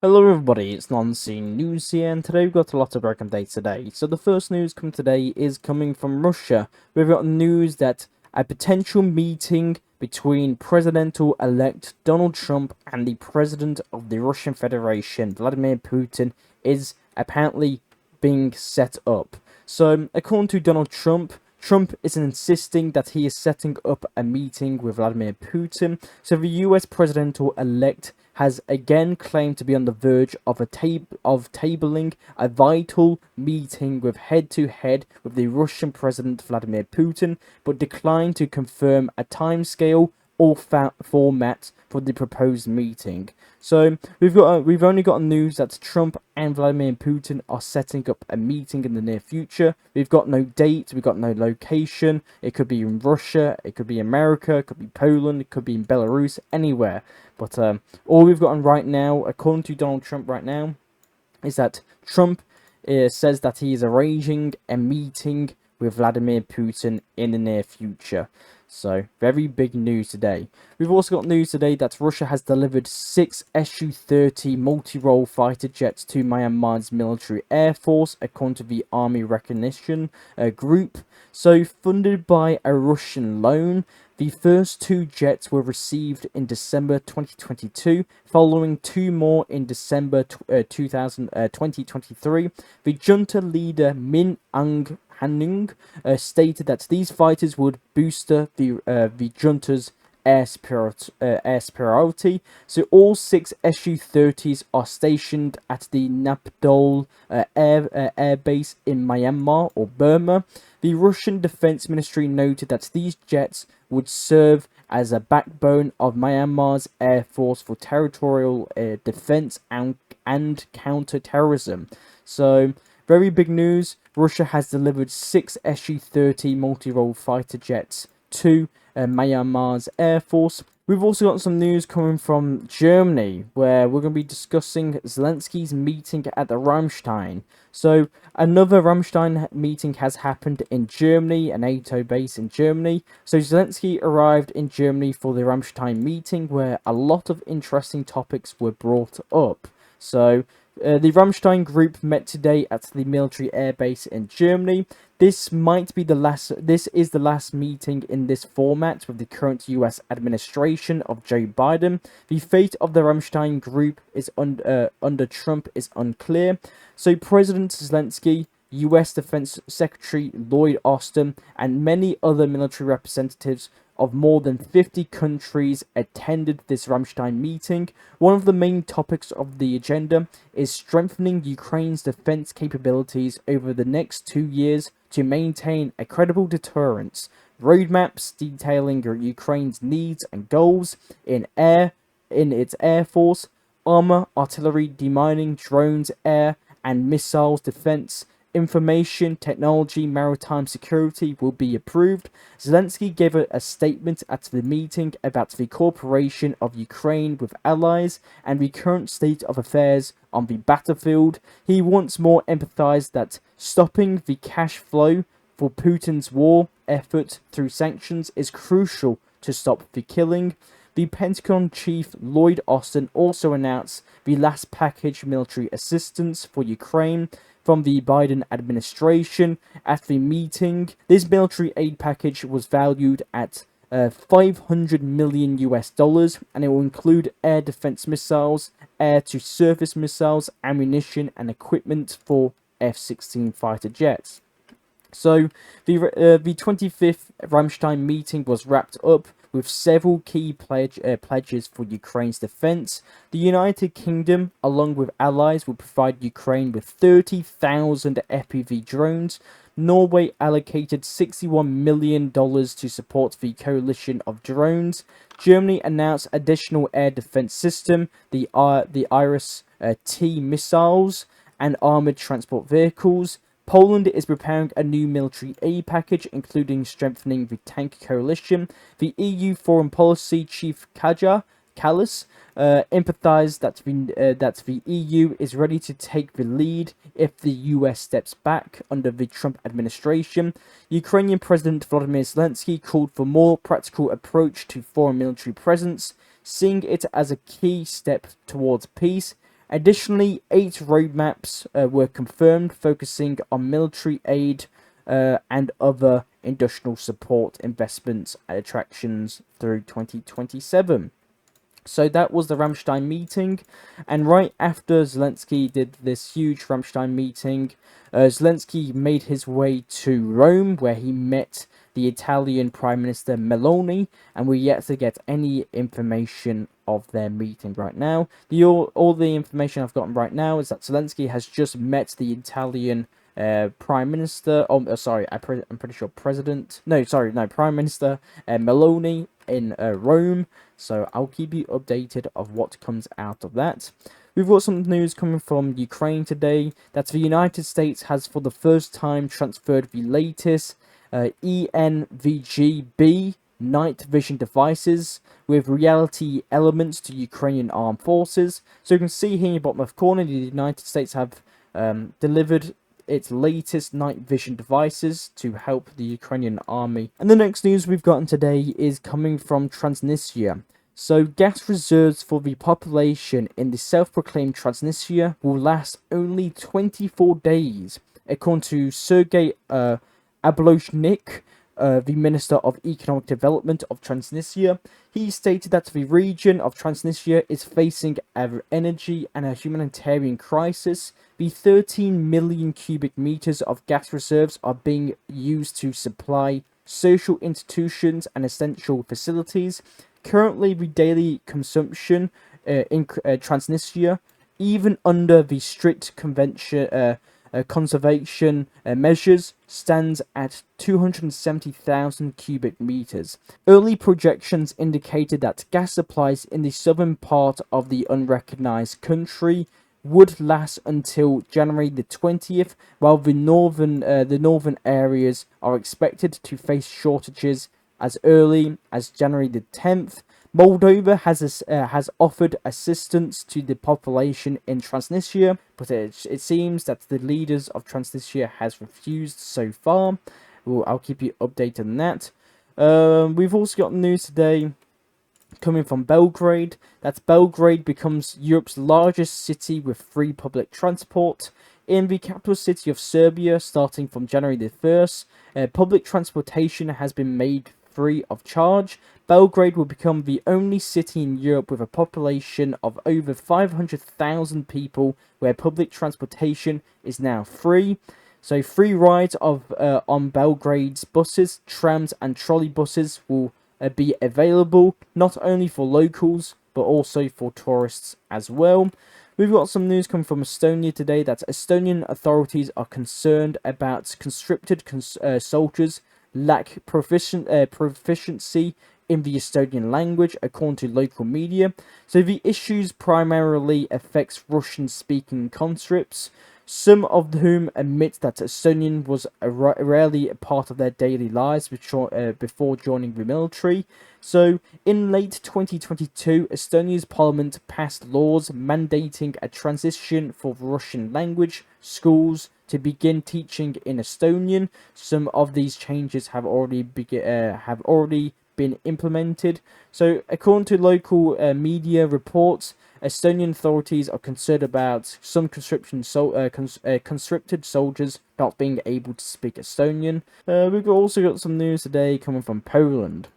Hello everybody, it's Non-Scene News here, and today we've got a lot of breaking updates today. So the first news coming today is coming from Russia. We've got news that a potential meeting between presidential-elect Donald Trump and the President of the Russian Federation, Vladimir Putin, is apparently being set up. So according to Donald Trump, Trump is insisting that he is setting up a meeting with Vladimir Putin. So the US presidential-elect has again claimed to be on the verge of tabling a vital meeting with head-to-head with the Russian President Vladimir Putin, but declined to confirm a timescale or format for the proposed meeting. So we've only got news that Trump and Vladimir Putin are setting up a meeting in the near future. We've got no date, we've got no location. It could be in Russia, it could be America, it could be Poland, it could be in Belarus, anywhere. But all we've gotten right now, according to Donald Trump right now, is that Trump says that he is arranging a meeting with Vladimir Putin in the near future. So, very big news today. We've also got news today that Russia has delivered 6 Su-30 multi-role fighter jets to Myanmar's military air force, according to the Army Recognition Group. So, funded by a Russian loan, the first 2 jets were received in December 2022, following 2 more in December 2023. The junta leader Min Aung Hlaing stated that these fighters would bolster the junta's air superiority. So all 6 Su-30s are stationed at the Napdol air base in Myanmar or Burma. The Russian Defense Ministry noted that these jets would serve as a backbone of Myanmar's air force for territorial defense and counter-terrorism. So, very big news. Russia has delivered 6 Su-30 multi-role fighter jets to Myanmar's air force. We've also got some news coming from Germany, where we're going to be discussing Zelensky's meeting at the Ramstein. So, another Ramstein meeting has happened in Germany, a NATO base in Germany. So, Zelensky arrived in Germany for the Ramstein meeting, where a lot of interesting topics were brought up. So, the Ramstein group met today at the military airbase in Germany. This is the last meeting in this format with the current US administration of Joe Biden. The fate of the Ramstein group is under Trump is unclear. So President Zelensky, US Defense Secretary Lloyd Austin, and many other military representatives of more than 50 countries attended this Ramstein meeting. One of the main topics of the agenda is strengthening Ukraine's defense capabilities over the next 2 years to maintain a credible deterrence. Roadmaps detailing Ukraine's needs and goals in its air force, armor, artillery, demining, drones, air and missiles defense, information, technology, maritime security will be approved. Zelensky gave a statement at the meeting about the cooperation of Ukraine with allies and the current state of affairs on the battlefield. He once more emphasized that stopping the cash flow for Putin's war effort through sanctions is crucial to stop the killing. The Pentagon chief Lloyd Austin also announced the last package military assistance for Ukraine from the Biden administration at the meeting. This military aid package was valued at $500 million US, and it will include air defense missiles, air-to-surface missiles, ammunition, and equipment for F-16 fighter jets. So the 25th Ramstein meeting was wrapped up with several key pledges for Ukraine's defense. The United Kingdom, along with allies, will provide Ukraine with 30,000 FPV drones. Norway allocated $61 million to support the coalition of drones. Germany announced additional air defense system, the Iris-T missiles, and armored transport vehicles. Poland is preparing a new military aid package, including strengthening the tank coalition. The EU Foreign Policy Chief Kaja Kallas empathized that the EU is ready to take the lead if the US steps back under the Trump administration. Ukrainian President Volodymyr Zelensky called for more practical approach to foreign military presence, seeing it as a key step towards peace Additionally, 8 roadmaps were confirmed, focusing on military aid and other industrial support investments attractions through 2027. So that was the Ramstein meeting, and right after Zelensky did this huge Ramstein meeting, Zelensky made his way to Rome, where he met the Italian Prime Minister Meloni, and we're yet to get any information of their meeting right now. All the information I've gotten right now is that Zelensky has just met the Italian Prime Minister. I'm pretty sure President. No, sorry, no, Prime Minister Meloni in Rome. So I'll keep you updated of what comes out of that. We've got some news coming from Ukraine today that the United States has for the first time transferred the latest ENVG-B night vision devices with reality elements to Ukrainian armed forces. So you can see here in the bottom left corner, the United States have delivered its latest night vision devices to help the Ukrainian army. And the next news we've gotten today is coming from Transnistria. So gas reserves for the population in the self-proclaimed Transnistria will last only 24 days, according to Sergei Abloshnik, the Minister of Economic Development of Transnistria. He stated that the region of Transnistria is facing an energy and a humanitarian crisis. The 13 million cubic meters of gas reserves are being used to supply social institutions and essential facilities. Currently, the daily consumption in Transnistria, even under the strict conservation measures, stands at 270,000 cubic meters. Early projections indicated that gas supplies in the southern part of the unrecognized country would last until January the 20th, while the northern areas are expected to face shortages as early as January the 10th. Moldova has offered assistance to the population in Transnistria, but it seems that the leaders of Transnistria has refused so far. I'll keep you updated on that. We've also got news today coming from Belgrade, that Belgrade becomes Europe's largest city with free public transport. In the capital city of Serbia, starting from January the 1st, public transportation has been made free of charge. Belgrade will become the only city in Europe with a population of over 500,000 people where public transportation is now free. So free rides on Belgrade's buses, trams and trolley buses will be available not only for locals but also for tourists as well. We've got some news coming from Estonia today that Estonian authorities are concerned about conscripted soldiers lack proficiency in the Estonian language, according to local media. So the issues primarily affects Russian-speaking conscripts, some of whom admit that Estonian was rarely a part of their daily lives before joining the military. So, in late 2022, Estonia's parliament passed laws mandating a transition for Russian language schools to begin teaching in Estonian. Some of these changes have already been implemented. So, according to local media reports, Estonian authorities are concerned about some conscripted soldiers not being able to speak Estonian. We've also got some news today coming from Poland.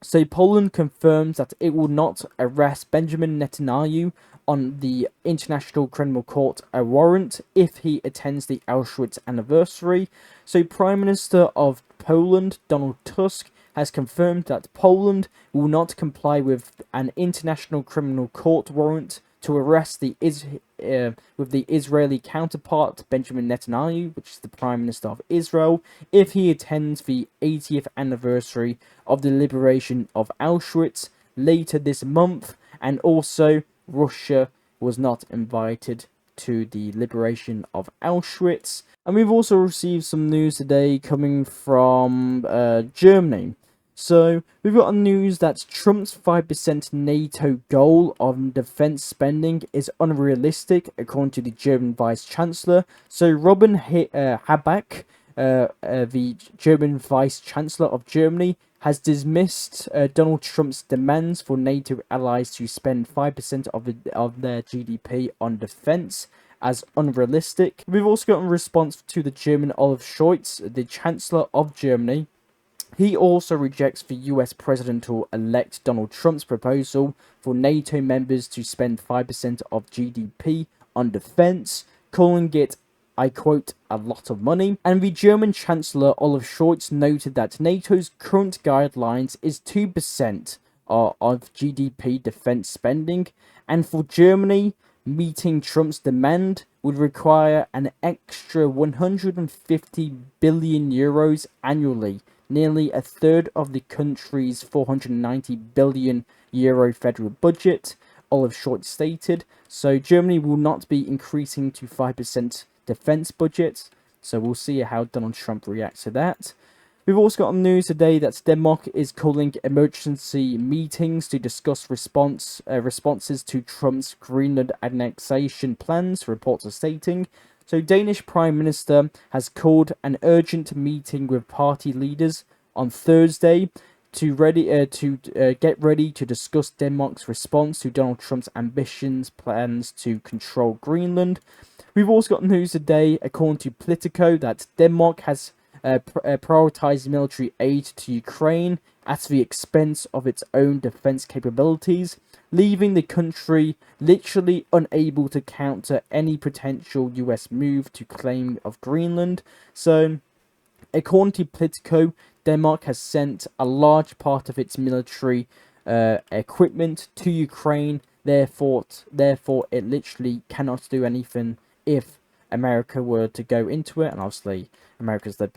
So Poland confirms that it will not arrest Benjamin Netanyahu on the International Criminal Court a warrant if he attends the Auschwitz anniversary. So Prime Minister of Poland, Donald Tusk, has confirmed that Poland will not comply with an International Criminal Court warrant to arrest with the Israeli counterpart Benjamin Netanyahu, which is the Prime Minister of Israel, if he attends the 80th anniversary of the liberation of Auschwitz later this month, and also Russia was not invited to the liberation of Auschwitz. And we've also received some news today coming from Germany. So, we've got news that Trump's 5% NATO goal on defense spending is unrealistic, according to the German Vice Chancellor. So, Robin Habeck, the German Vice Chancellor of Germany, has dismissed Donald Trump's demands for NATO allies to spend 5% of their GDP on defense as unrealistic. We've also got a response to the German Olaf Scholz, the Chancellor of Germany. He also rejects the US President-elect Donald Trump's proposal for NATO members to spend 5% of GDP on defense, calling it, I quote, a lot of money. And the German Chancellor Olaf Scholz noted that NATO's current guidelines is 2% of GDP defense spending, and for Germany, meeting Trump's demand would require an extra 150 billion euros annually, nearly a third of the country's 490 billion euro federal budget, Olaf Scholz stated. So Germany will not be increasing to 5% defense budget. So we'll see how Donald Trump reacts to that. We've also got news today that Denmark is calling emergency meetings to discuss responses to Trump's Greenland annexation plans, reports are stating. So Danish Prime Minister has called an urgent meeting with party leaders on Thursday to get ready to discuss Denmark's response to Donald Trump's plans to control Greenland. We've also got news today, according to Politico, that Denmark has prioritized military aid to Ukraine at the expense of its own defense capabilities, leaving the country literally unable to counter any potential US move to claim of Greenland. So, according to Politico, Denmark has sent a large part of its military equipment to Ukraine. Therefore, it literally cannot do anything if America were to go into it. And obviously, America's the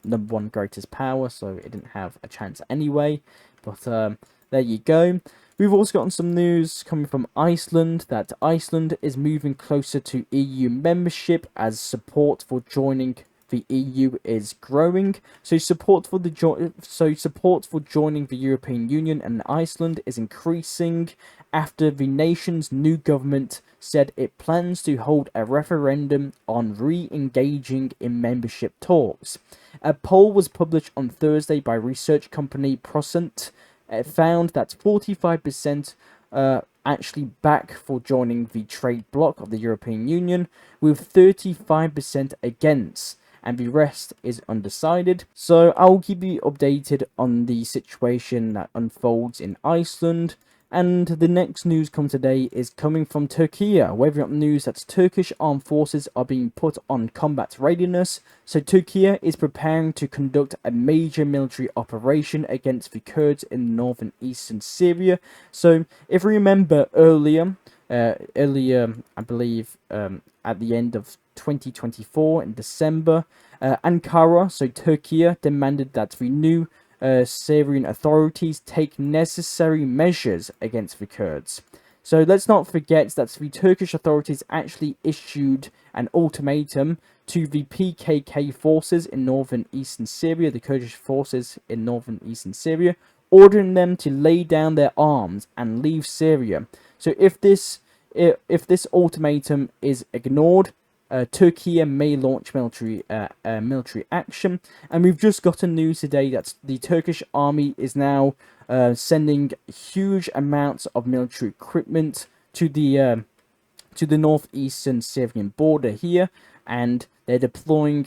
number one greatest power, so it didn't have a chance anyway. But there you go. We've also gotten some news coming from Iceland that Iceland is moving closer to EU membership as support for joining the EU is growing. So support for joining the European Union and Iceland is increasing after the nation's new government said it plans to hold a referendum on re-engaging in membership talks. A poll was published on Thursday by research company Proficiency. It found that 45% actually back for joining the trade bloc of the European Union, with 35% against, and the rest is undecided. So I'll keep you updated on the situation that unfolds in Iceland. And the next news today is coming from Turkey. We've got news that Turkish armed forces are being put on combat readiness. So Turkey is preparing to conduct a major military operation against the Kurds in northern eastern Syria. So if you remember earlier, I believe at the end of 2024 in December, Ankara, so Turkey, demanded that the new Syrian authorities take necessary measures against the Kurds. So let's not forget that the Turkish authorities actually issued an ultimatum to the PKK forces in northern eastern Syria, the Kurdish forces in northern eastern Syria, ordering them to lay down their arms and leave Syria. So if this ultimatum is ignored, Turkey may launch military action. And we've just gotten news today that the Turkish army is now sending huge amounts of military equipment to the northeastern Syrian border here, and they're deploying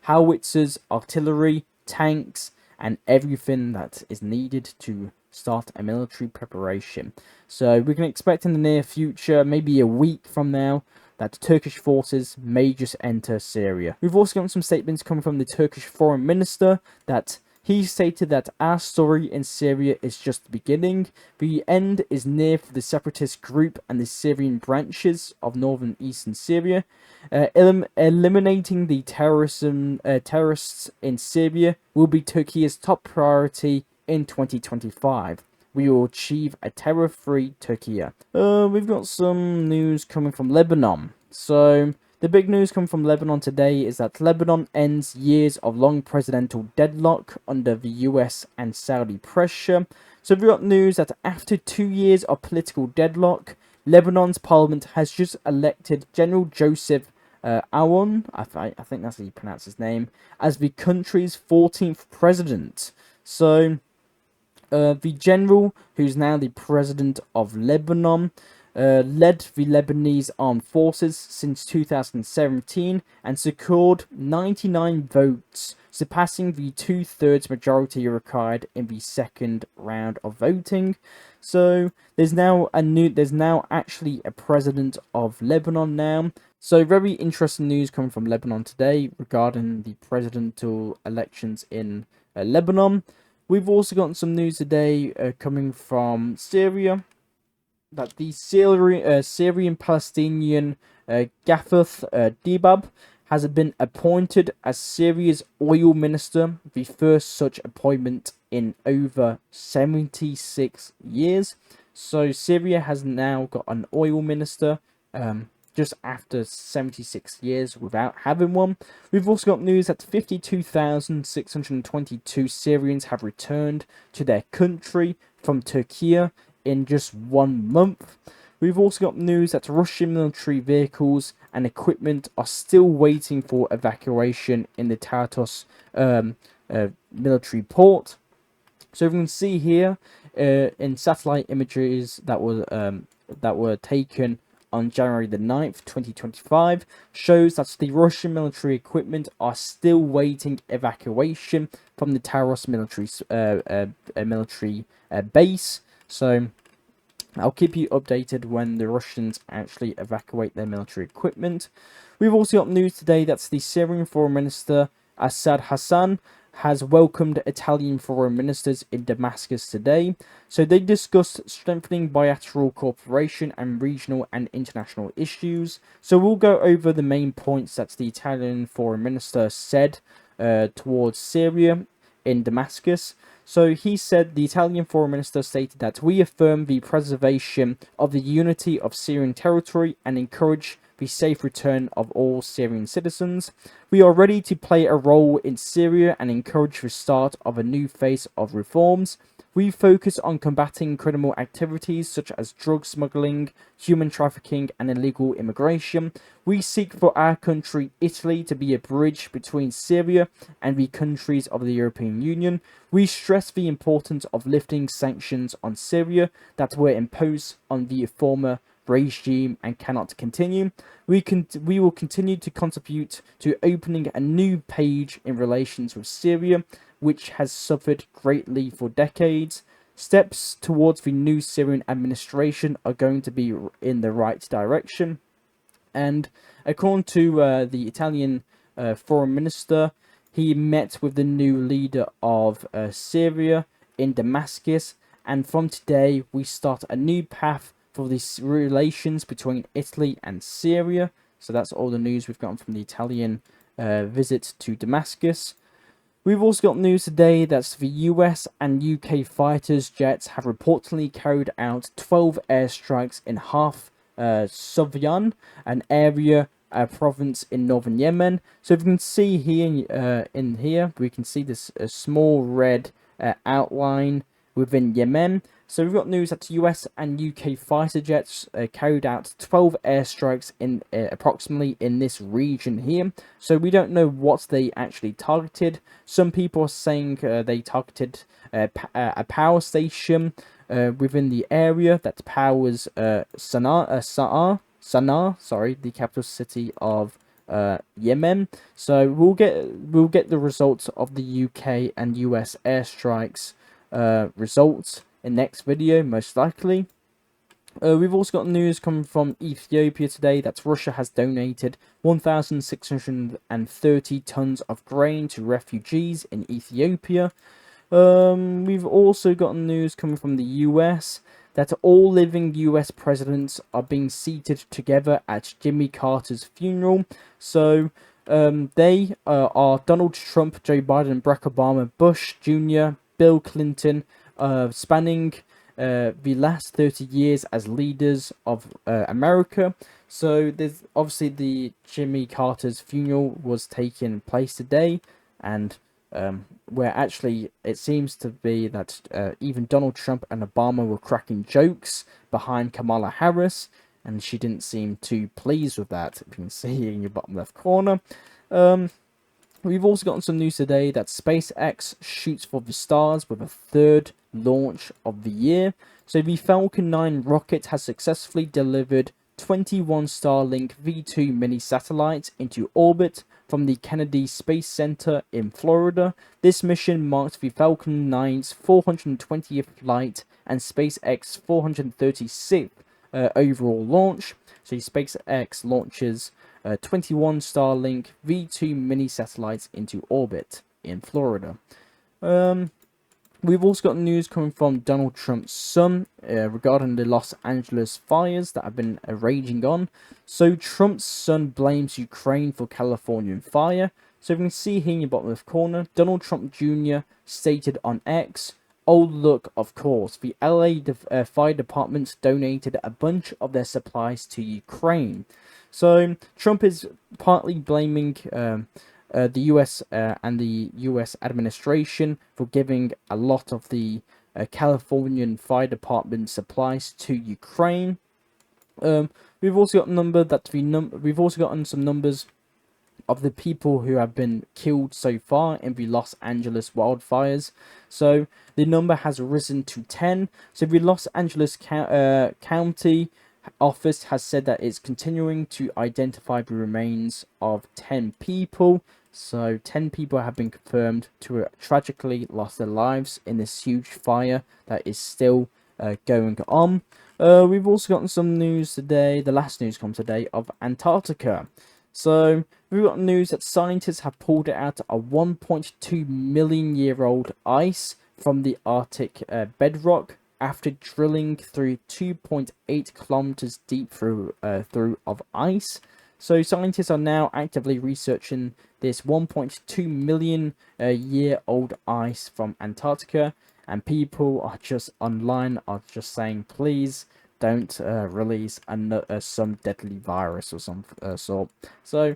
howitzers, artillery, tanks, and everything that is needed to start a military preparation. So we can expect in the near future, maybe a week from now, that Turkish forces may just enter Syria. We've also gotten some statements coming from the Turkish Foreign Minister that he stated that our story in Syria is just the beginning. The end is near for the separatist group and the Syrian branches of northern eastern Syria. Eliminating the terrorists in Syria will be Turkey's top priority in 2025. We will achieve a terror-free Turkey. We've got some news coming from Lebanon. So, the big news coming from Lebanon today is that Lebanon ends years of long presidential deadlock under the US and Saudi pressure. So, we've got news that after 2 years of political deadlock, Lebanon's parliament has just elected General Joseph Aoun, I think that's how you pronounce his name, as the country's 14th president. So, the general, who's now the president of Lebanon, led the Lebanese armed forces since 2017 and secured 99 votes, surpassing the two-thirds majority required in the second round of voting. So there's now actually a president of Lebanon now. So very interesting news coming from Lebanon today regarding the presidential elections in Lebanon. We've also gotten some news today coming from Syria, that the Syrian-Palestinian Gaffath Dibab has been appointed as Syria's oil minister, the first such appointment in over 76 years. So Syria has now got an oil minister, just after 76 years without having one. We've also got news that 52,622 Syrians have returned to their country from Turkey in just 1 month. We've also got news that Russian military vehicles and equipment are still waiting for evacuation in the Tartus military port. So we can see here in satellite images that were taken on January the 9th, 2025, shows that the Russian military equipment are still waiting evacuation from the Taros military base. So I'll keep you updated when the Russians actually evacuate their military equipment. We've also got news today that the Syrian Foreign Minister Assad Hassan has welcomed Italian foreign ministers in Damascus today. So they discussed strengthening bilateral cooperation and regional and international issues. So we'll go over the main points that the Italian foreign minister said towards Syria in Damascus. So he said, the Italian foreign minister stated that we affirm the preservation of the unity of Syrian territory and encourage the safe return of all Syrian citizens. We are ready to play a role in Syria and encourage the start of a new phase of reforms. We focus on combating criminal activities such as drug smuggling, human trafficking, and illegal immigration. We seek for our country, Italy, to be a bridge between Syria and the countries of the European Union. We stress the importance of lifting sanctions on Syria that were imposed on the former regime and cannot continue. We will continue to contribute to opening a new page in relations with Syria, which has suffered greatly for decades. Steps towards the new Syrian administration are going to be in the right direction. And according to the Italian foreign minister, he met with the new leader of Syria in Damascus, and from today we start a new path for these relations between Italy and Syria. So that's all the news we've gotten from the Italian visit to Damascus. We've also got news today that the US and UK fighters jets have reportedly carried out 12 airstrikes in Half Sovyan, an area, province in northern Yemen. So if you can see here, we can see this small red outline within Yemen. So we've got news that US and UK fighter jets carried out 12 airstrikes in approximately in this region here. So we don't know what they actually targeted. Some people are saying they targeted a power station within the area that powers Sana'a, sorry, the capital city of Yemen. So we'll get the results of the UK and US airstrikes results in next video, most likely. We've also got news coming from Ethiopia today that Russia has donated 1,630 tons of grain to refugees in Ethiopia. We've also got news coming from the US that all living US presidents are being seated together at Jimmy Carter's funeral. So they are Donald Trump, Joe Biden, Barack Obama, Bush Jr., Bill Clinton, spanning the last 30 years as leaders of America. So there's obviously the Jimmy Carter's funeral was taking place today, and where actually it seems to be that even Donald Trump and Obama were cracking jokes behind Kamala Harris, and she didn't seem too pleased with that. If you can see in your bottom left corner. We've also gotten some news today that SpaceX shoots for the stars with a third launch of the year. So the Falcon 9 rocket has successfully delivered 21 Starlink V2 mini satellites into orbit from the Kennedy Space Center in Florida. This mission marks the Falcon 9's 420th flight and SpaceX 436th overall launch. So SpaceX launches 21 Starlink V2 mini satellites into orbit in Florida. We've also got news coming from Donald Trump's son regarding the Los Angeles fires that have been raging on. So Trump's son blames Ukraine for Californian fire. So you can see here in your bottom left corner, Donald Trump Jr. stated on X, "Old look, of course. The LA fire department donated a bunch of their supplies to Ukraine." So Trump is partly blaming the US and the US administration for giving a lot of the Californian fire department supplies to Ukraine. We've also got we've also gotten some numbers of the people who have been killed so far in the Los Angeles wildfires. So the number has risen to 10. So the Los Angeles County office has said that it's continuing to identify the remains of 10 people. So 10 people have been confirmed to have tragically lost their lives in this huge fire that is still going on. We've also gotten some news today, the last news comes today, of Antarctica. So we've got news that scientists have pulled out a 1.2 million year old ice from the Arctic bedrock after drilling through 2.8 kilometers deep through of ice. So scientists are now actively researching this 1.2 million year old ice from Antarctica, and people are just online are just saying, please don't release some deadly virus or some sort. So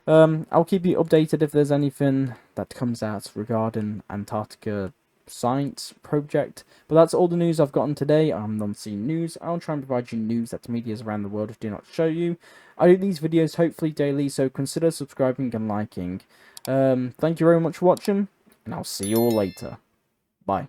I'll keep you updated if there's anything that comes out regarding Antarctica science project. But that's all the news I've gotten today. I'm non-seen news. I'll try and provide you news that medias around the world do not show you. I do these videos hopefully daily, so consider subscribing and liking. Thank you very much for watching, and I'll see you all later. Bye.